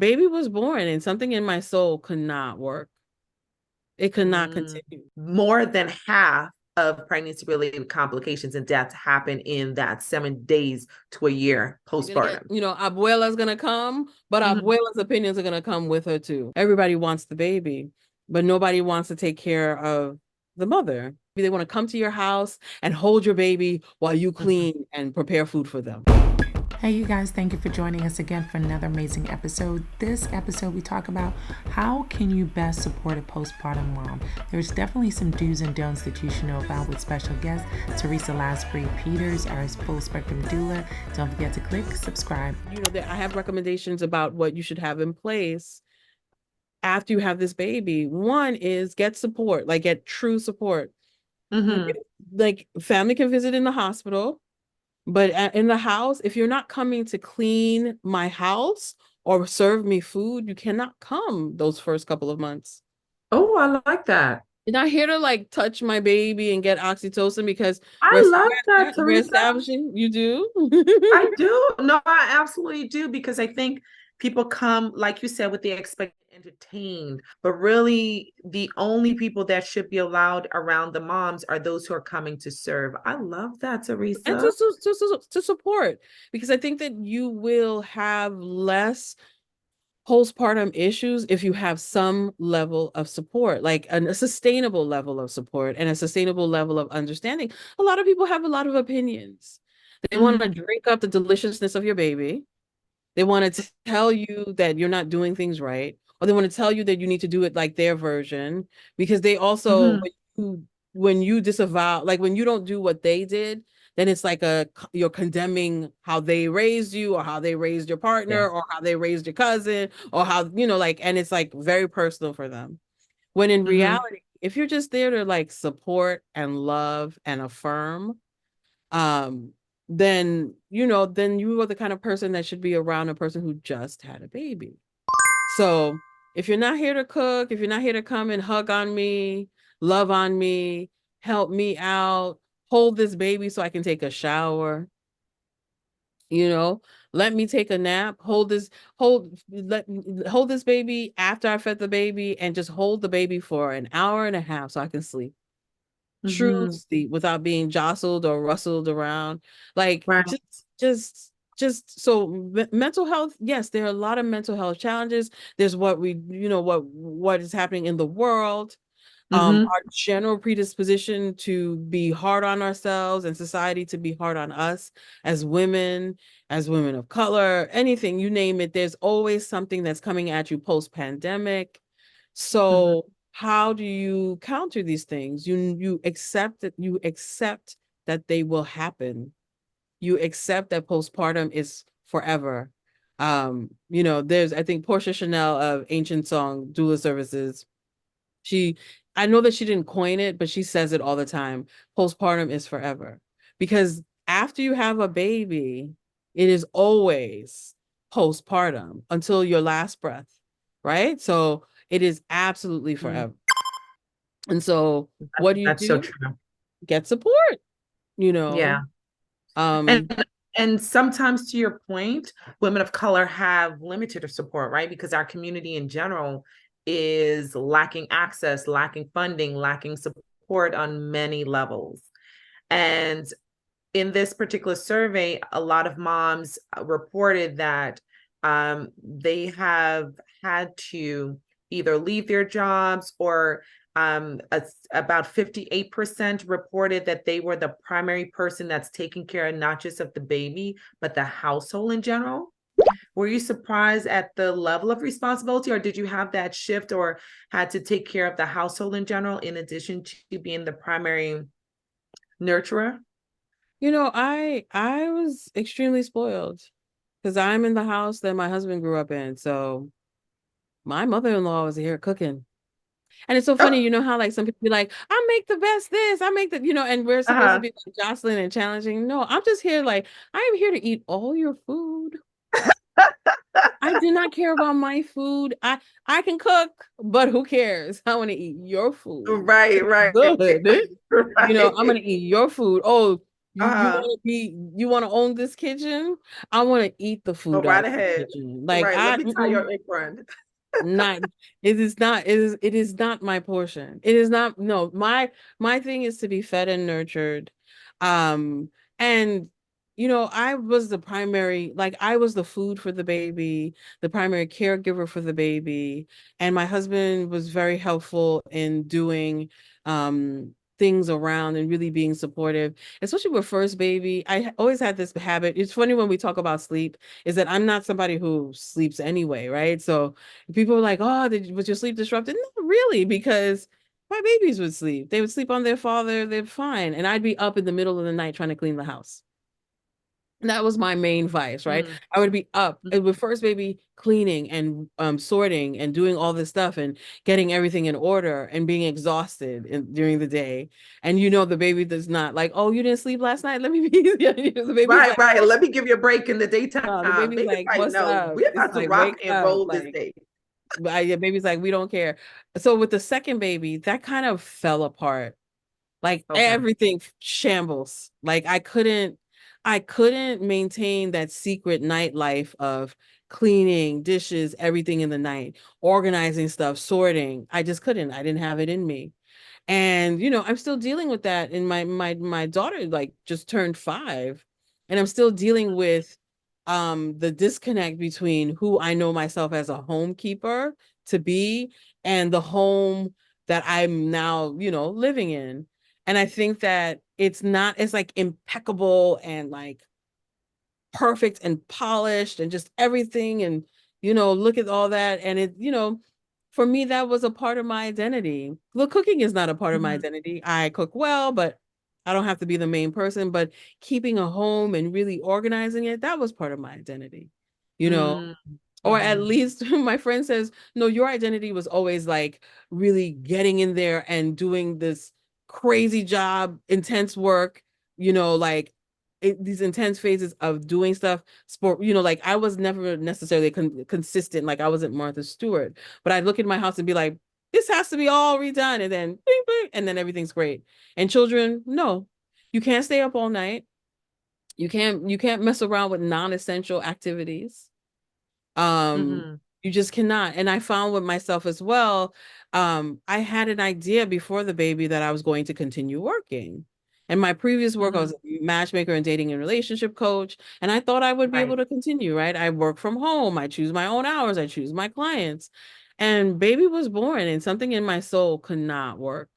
baby was born and something in my soul could not work. It could not continue. More than half of pregnancy-related complications and deaths happen in that 7 days to a year You're gonna get, postpartum. abuela's gonna come, but abuela's opinions are gonna come with her too. Everybody wants the baby, but nobody wants to take care of the mother. They want to come to your house and hold your baby while you clean and prepare food for them. Hey, you guys, thank you for joining us again for another amazing episode. This episode, we talk about how can you best support a postpartum mom. There's definitely some do's and don'ts that you should know about with special guest Theresa Lasbrey Peters, our full spectrum doula. Don't forget to click subscribe. I have recommendations about what you should have in place after you have this baby. One is get support, like get true support. Like family can visit in the hospital. But in the house, if you're not coming to clean my house or serve me food, you cannot come those first couple of months. Oh, I like that. You're not here to like touch my baby and get oxytocin because I love that, we're Theresa. establishing. You do? I do. No, I absolutely do, because I think people come, like you said, with the expectation entertained, but really the only people that should be allowed around the moms are those who are coming to serve. I love that, Theresa. And to support, because I think that you will have less postpartum issues if you have some level of support, like a sustainable level of support and a sustainable level of understanding. A lot of people have a lot of opinions. They want to drink up the deliciousness of your baby. They want to tell you that you're not doing things right, or they want to tell you that you need to do it like their version, because they also, when you disavow, like when you don't do what they did, then it's like you're condemning how they raised you or how they raised your partner or how they raised your cousin or how, and it's like very personal for them. When in reality, if you're just there to like support and love and affirm, then then you are the kind of person that should be around a person who just had a baby. So if you're not here to cook, if you're not here to come and hug on me, love on me, help me out, hold this baby so I can take a shower, let me take a nap, hold this baby after I fed the baby, and just hold the baby for an hour and a half so I can sleep. True sleep without being jostled or rustled around. Like just so mental health, yes, there are a lot of mental health challenges. There's what what is happening in the world. Our general predisposition to be hard on ourselves and society to be hard on us as women of color, anything, you name it, there's always something that's coming at you post-pandemic. So how do you counter these things? You accept that they will happen. You accept that postpartum is forever. There's, I think, Portia Chanel of Ancient Song Doula Services. I know that she didn't coin it, but she says it all the time. Postpartum is forever. Because after you have a baby, it is always postpartum until your last breath, right? So it is absolutely forever. And so what do you do? So true. Get support, Yeah. And sometimes, to your point, women of color have limited support, right? Because our community in general is lacking access, lacking funding, lacking support on many levels. And in this particular survey, a lot of moms reported that they have had to either leave their jobs, or about 58% reported that they were the primary person that's taking care of not just of the baby, but the household in general. Were you surprised at the level of responsibility, or did you have that shift or had to take care of the household in general in addition to being the primary nurturer? I was extremely spoiled because I'm in the house that my husband grew up in. So my mother-in-law was here cooking. And it's so funny, how like some people be like, I make the best this, I make the, and we're supposed to be like jostling and challenging. No, I'm just here like, I am here to eat all your food. I do not care about my food. I can cook, but who cares? I want to eat your food. Right. Good. I'm going to eat your food. Oh, You want to own this kitchen? I want to eat the Go food out right of the ahead. kitchen. All Like right, let me tie your apron. not it is not my portion. It is not, no, my thing is to be fed and nurtured. And I was the primary, like I was the food for the baby, the primary caregiver for the baby, and my husband was very helpful in doing things around and really being supportive, especially with first baby. I always had this habit. It's funny when we talk about sleep, is that I'm not somebody who sleeps anyway, right? So people were like, "Oh, was your sleep disrupted?" Not really, because my babies would sleep. They would sleep on their father. They're fine, and I'd be up in the middle of the night trying to clean the house. That was my main vice, right? Mm, I would be up mm. with first baby, cleaning and sorting and doing all this stuff and getting everything in order and being exhausted during the day. And the baby does not like, "Oh, you didn't sleep last night? Let me be." The baby's Right, like, right. Let me give you a break in the daytime. no, the baby's Baby's like, like, "What's no, up?" we're It's about to like, rock "Wake and up." roll this Like, day. yeah, baby's like, "We don't care." So with the second baby, that kind of fell apart. Like Okay. everything shambles. Like I couldn't maintain that secret nightlife of cleaning, dishes, everything in the night, organizing stuff, sorting. I just couldn't. I didn't have it in me. And I'm still dealing with that. And my daughter like just turned 5, and I'm still dealing with the disconnect between who I know myself as a homekeeper to be and the home that I'm now living in. And I think that it's like impeccable and like perfect and polished and just everything, and look at all that, and for me, that was a part of my identity. Well, cooking is not a part of my Mhm, identity. I cook well, but I don't have to be the main person. But keeping a home and really organizing it, that was part of my identity, you know? mm, Or at mhm. least my friend says, no, your identity was always like really getting in there and doing this crazy job, intense work, like these intense phases of doing stuff, sport, like I was never necessarily consistent. Like I wasn't Martha Stewart, but I'd look at my house and be like, this has to be all redone. And then, bing, bing, and then everything's great. And children, no, you can't stay up all night. You can't mess around with non-essential activities. um Mhm, you just cannot. And I found with myself as well, I had an idea before the baby that I was going to continue working. And my previous work, I was mhm. a matchmaker and dating and relationship coach, and I thought I would be able Right. to continue, right? I work from home, I choose my own hours, I choose my clients. And baby was born, and something in my soul could not work.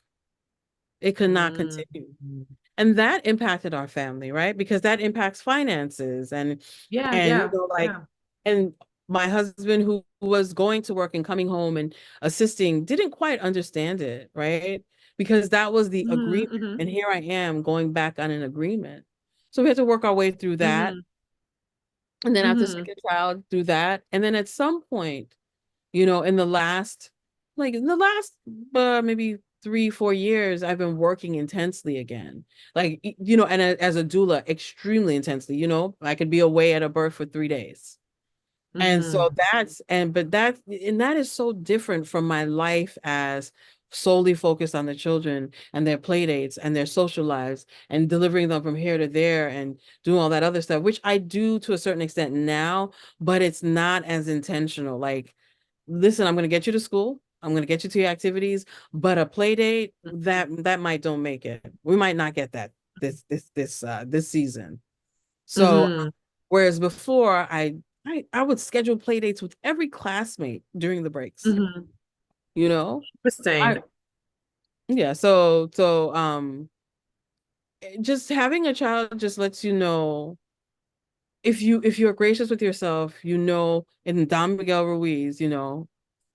It could not Mm, continue. And that impacted our family, right? Because that impacts finances and yeah, and yeah, like, yeah. and my husband, who was going to work and coming home and assisting, didn't quite understand it, right? Because that was the Mhm, agreement, mhm, and here I am going back on an agreement. So we had to work our way through that, mhm, and then after mhm, second child, through that, and then at some point, in the last maybe 3-4 years, I've been working intensely again. Like, and as a doula, extremely intensely. I could be away at a birth for 3 days. And so mhm, that is so different from my life as solely focused on the children and their play dates and their social lives and delivering them from here to there and doing all that other stuff, which I do to a certain extent now, but it's not as intentional. Like, listen, I'm going to get you to school. I'm going to get you to your activities, but a play date, that might don't make it. We might not get that this season. So mhm, whereas before I would schedule play dates with every classmate during the breaks, mhm. you know? Interesting. I Yeah, so just having a child just lets you know, if you're gracious with yourself, in Don Miguel Ruiz, so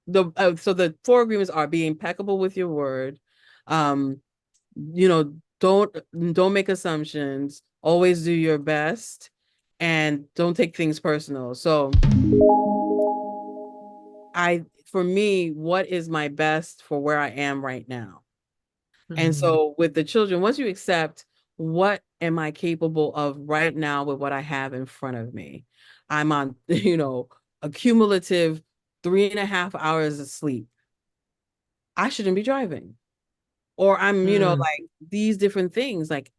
the 4 agreements are: be impeccable with your word, um, don't make assumptions, always do your best, and don't take things personal. So for me, what is my best for where I am right now? And Mhm, so with the children, once you accept what am I capable of right now with what I have in front of me, I'm on, a cumulative 3.5 hours of sleep. I shouldn't be driving. Or I'm, mm, like these different things. Like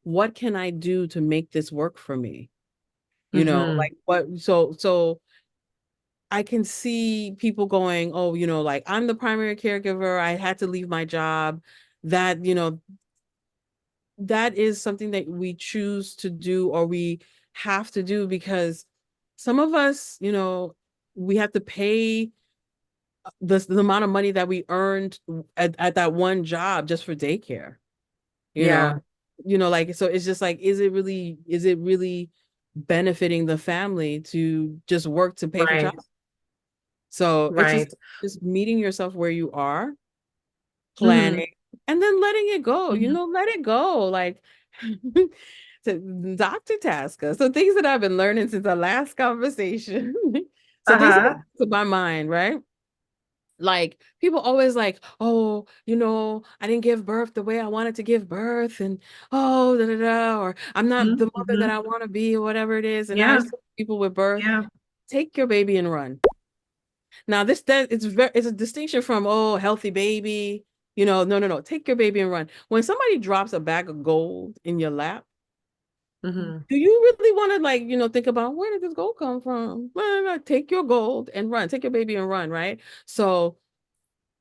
what can I do to make this work for me? Mm-hmm. Like so I can see people going, oh, like I'm the primary caregiver. I had to leave my job. That, that is something that we choose to do or we have to do because some of us, we have to pay the amount of money that we earned at that one job just for daycare, you Yeah. know, like, so it's just like, is it really benefiting the family to just work to pay for Right. child? So it's Right. just meeting yourself where you are, Mm-hmm. planning, and then letting it go, Mm-hmm. let it go. Like to Dr. Taska. So things that I've been learning since our last conversation. So things that Uh-huh. come to my mind, right? Like people always like, oh, I didn't give birth the way I wanted to give birth, and oh, da da da, or I'm not the mother that Mm-hmm. I want to be, or whatever it is. And I Yeah. see people with birth, Yeah. take your baby and run. Now it's a distinction from, oh, healthy baby. No, no, no. Take your baby and run. When somebody drops a bag of gold in your lap, Mm-hmm. do you really want to, like, think about where did this gold come from? Well, take your gold and run. Take your baby and run, right? So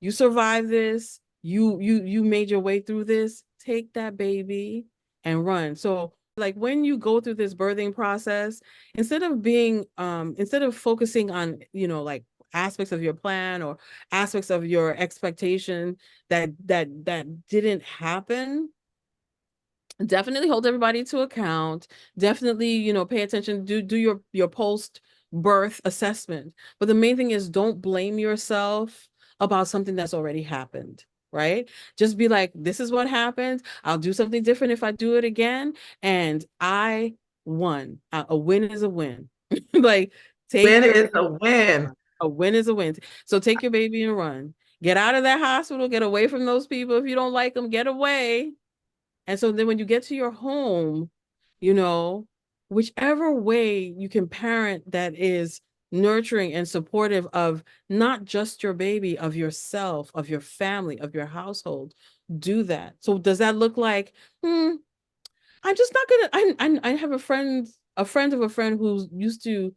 you survived this. You made your way through this. Take that baby and run. So like when you go through this birthing process, instead of focusing on, like aspects of your plan or aspects of your expectation that didn't happen, definitely hold everybody to account. Definitely, pay attention, do your post birth assessment. But the main thing is, don't blame yourself about something that's already happened, right? Just be like, this is what happened. I'll do something different if I do it again. And I won. A win is a win. Like, take Win your is baby. a win. A win is a win. So take your baby and run. Get out of that hospital. Get away from those people. If you don't like them, get away. And so then when you get to your home, you know, whichever way you can parent that is nurturing and supportive of not just your baby, of yourself, of your family, of your household, do that. So does that look like, I'm just not gonna, I have a friend of a friend who used to,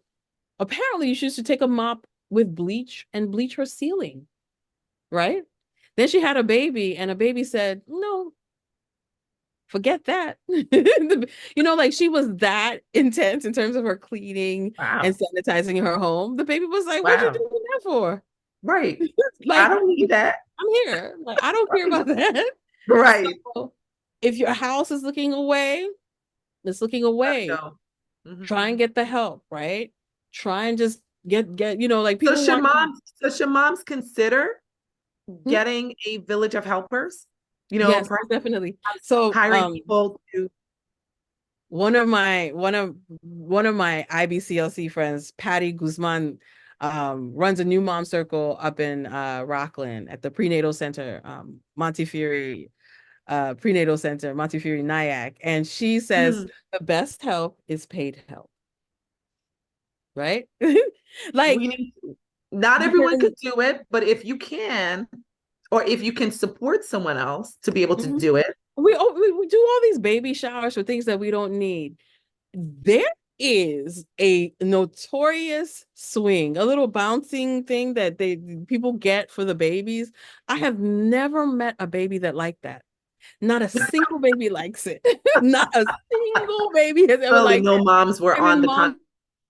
apparently she used to take a mop with bleach and bleach her ceiling, right? Then she had a baby and a baby said, no, forget that. Like she was that intense in terms of her cleaning and Wow. sanitizing her home. The baby was like, what you Wow. doing that for? Right. I Like, don't need that. I'm here. Like, I don't care Right. about that. Right. So if your house is looking away, it's looking Let's away. go. Mhm. Try and get the help, right? Try and just get, like So people should want. moms consider Hmm? getting a village of helpers? Yes, Perhaps definitely. So hiring people to. one of my IBCLC friends, Patty Guzman, runs a new mom circle up in Rockland at the prenatal center, Montefiore prenatal center, Montefiore Nyack. And she says Mhm. the best help is paid help, right? Like, We need, not everyone because could do it, but if you can, or if you can support someone else to be able to mhm, do it. we do all these baby showers for things that we don't need. There is a notorious swing, a little bouncing thing that people get for the babies. I have never met a baby that liked that. Not a single baby likes it. Not a single baby has ever Clearly, liked no it. moms were And on then the mom,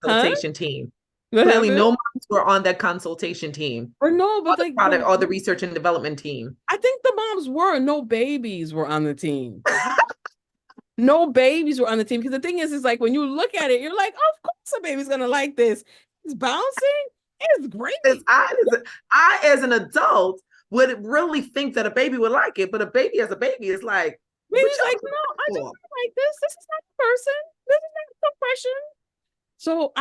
huh? consultation team. What Clearly, happened? no moms were on that consultation team, Or no, or but the like product, or the research and development team. I think the moms were, no babies were on the team. No babies were on the team. Because the thing is like when you look at it, you're like, oh, of course a baby's gonna like this. It's bouncing. It's As great. I, as an adult, would really think that a baby would like it, but a baby as a baby is like, what Baby's y'all like, doing no, I that just for? don't like this. This is not a person. This is not suppression. So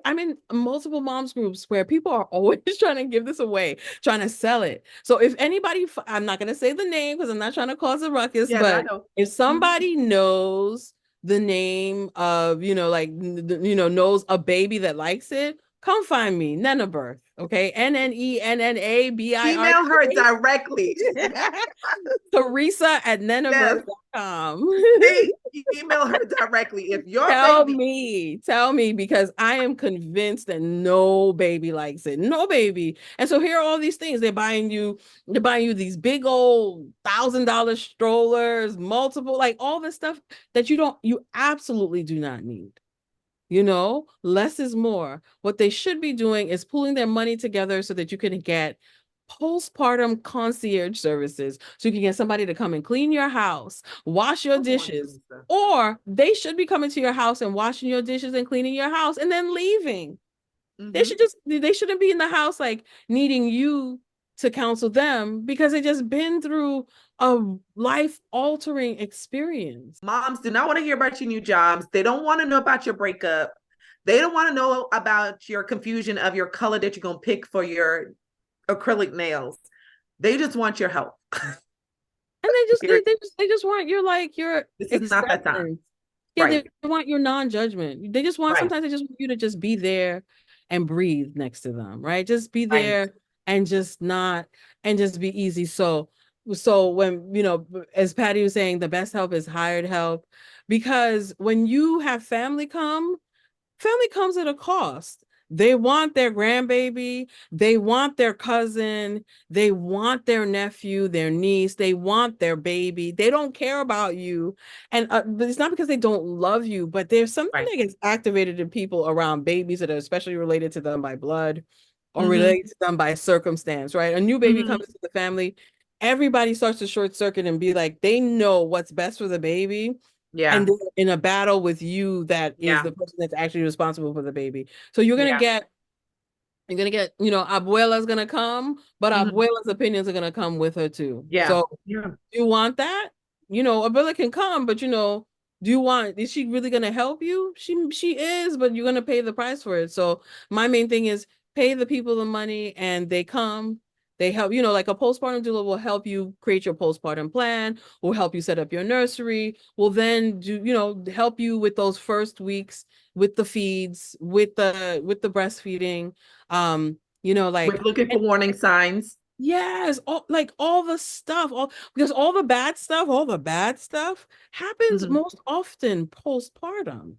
I'm in multiple moms groups where people are always trying to give this away, trying to sell it. So if anybody, I'm not going to say the name because I'm not trying to cause a ruckus, Yeah, I but know. if somebody knows the name of, like, knows a baby that likes it, come find me, Nnenna Birth. Okay, Nnenna Email her directly. Theresa at Yes. nnennabirth.com. Email her directly. If your Tell me, because I am convinced that no baby likes it. No baby. And so here are all these things. They're buying you these big old $1,000 strollers, multiple, like all this stuff that you absolutely do not need. You know, less is more. What they should be doing is pooling their money together so that you can get postpartum concierge services. So you can get somebody to come and clean your house, wash your dishes, or they should be coming to your house and washing your dishes and cleaning your house and then leaving. They shouldn't be in the house like needing you to counsel them because they just been through a life-altering experience. Moms do not want to hear about your new jobs. They don't want to know about your breakup. They don't want to know about your confusion of your color that you're going to pick for your acrylic nails. They just want your help. And they just want your this is not that time. Yeah, right. They want your non-judgment. They just want sometimes they just want you to just be there and breathe next to them, right? Just be there and just be easy. So when, you know, as Patty was saying, the best help is hired help, because when you have family comes at a cost. They want their grandbaby, they want their cousin, they want their nephew, their niece, they want their baby. They don't care about you. And but it's not because they don't love you, but there's something that gets activated in people around babies that are especially related to them by blood or related to them by circumstance, right? A new baby comes into the family, everybody starts to short circuit and be like, they know what's best for the baby. Yeah. And in a battle with you, that is the person that's actually responsible for the baby. So you're gonna get, you know, abuela's gonna come, but abuela's opinions are gonna come with her too. Yeah. So do you want that? You know, abuela can come, but you know, is she really gonna help you? She is, but you're gonna pay the price for it. So my main thing is pay the people the money and they come. They help, you know, like a postpartum doula will help you create your postpartum plan, will help you set up your nursery, will then help you with those first weeks, with the feeds, with the breastfeeding, you know, like with looking for warning signs. Yes, all the stuff, because all the bad stuff happens most often postpartum,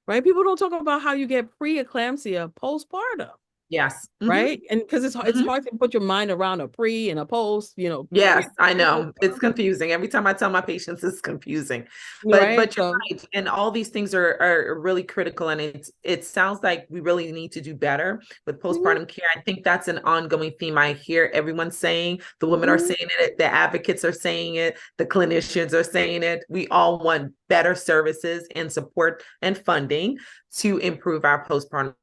right? People don't talk about how you get preeclampsia postpartum. Yes. Right. And because it's hard to put your mind around a pre and a post, you know. Yes, I know. It's confusing. Every time I tell my patients, it's confusing. But you're right. And all these things are really critical. And it sounds like we really need to do better with postpartum care. I think that's an ongoing theme. I hear everyone saying, the women are saying it, the advocates are saying it, the clinicians are saying it. We all want better services and support and funding to improve our postpartum.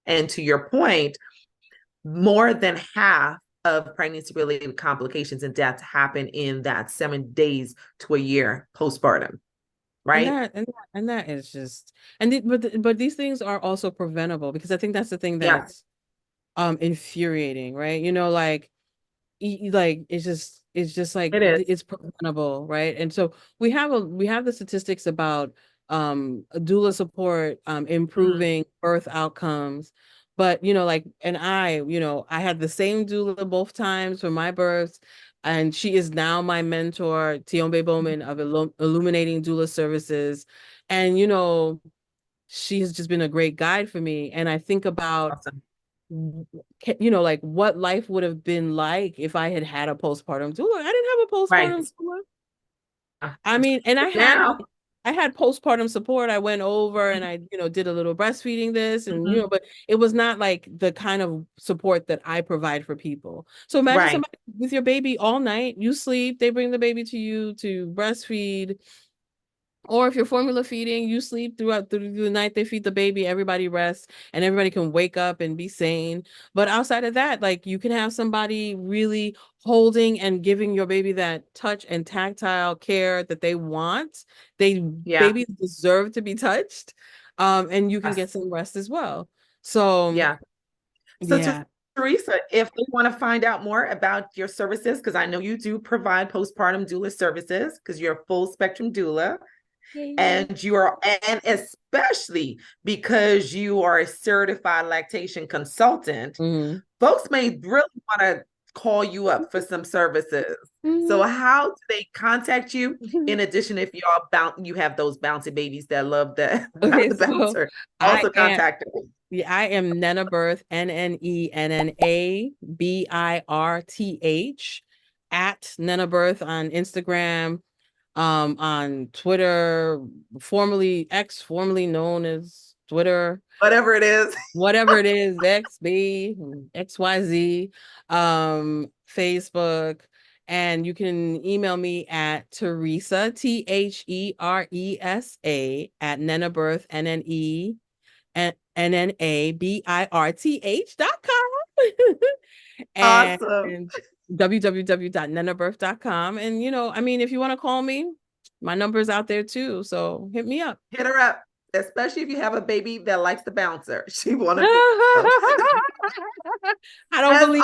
And to your point, more than half of pregnancy-related complications and deaths happen in that 7 days to a year postpartum, right? And that is just, but these things are also preventable, because I think that's the thing that's infuriating, right? You know, like it's just like it's preventable, right? And so we have the statistics about doula support improving birth outcomes. But you know, like, and I had the same doula both times for my births, and she is now my mentor, Tiombe Bowman of Illuminating Doula Services. And you know, she has just been a great guide for me. And I think about you know, like what life would have been like if I had a postpartum doula. I didn't have a postpartum doula. I mean, and I had postpartum support. I went over and I, you know, did a little breastfeeding this and, you know, but it was not like the kind of support that I provide for people. So imagine somebody with your baby all night, you sleep, they bring the baby to you to breastfeed. Or if you're formula feeding, you sleep through the night, they feed the baby, everybody rests, and everybody can wake up and be sane. But outside of that, like, you can have somebody really holding and giving your baby that touch and tactile care that they want. Babies deserve to be touched. And you can get some rest as well. So Theresa, if they want to find out more about your services, because I know you do provide postpartum doula services because you're a full spectrum doula, and especially because you are a certified lactation consultant, folks may really want to call you up for some services. So how do they contact you? In addition, if you have those bouncy babies that love the bouncer, also contact them. Yeah, I am Nnenna Birth, NNENNABIRTH at Nnenna Birth on Instagram, on Twitter, formerly X, formerly known as Twitter. Whatever it is, XB, XYZ, Facebook. And you can email me at Theresa, THERESA at Nnenna Birth, NNABIRTH.com. And awesome. www.nnennabirth.com. And if you want to call me, my number's out there too. So hit me up. Hit her up. Especially if you have a baby that likes the bouncer. She wanted to. I don't believe.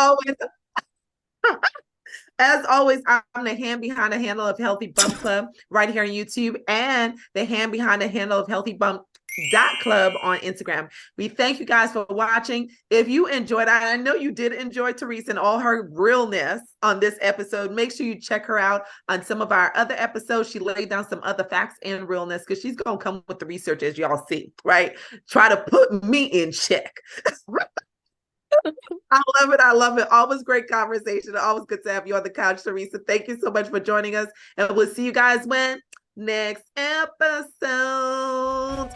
As always, I'm the hand behind the handle of Healthy Bump Club right here on YouTube, and the hand behind the handle of Healthy Bump .club on Instagram. We thank you guys for watching. If you enjoyed, I know you did enjoy Theresa and all her realness on this episode, make sure you check her out on some of our other episodes. She laid down some other facts and realness because she's going to come with the research, as y'all see, right? Try to put me in check. I love it. I love it. Always great conversation. Always good to have you on the couch, Theresa. Thank you so much for joining us. And we'll see you guys when? Next episode.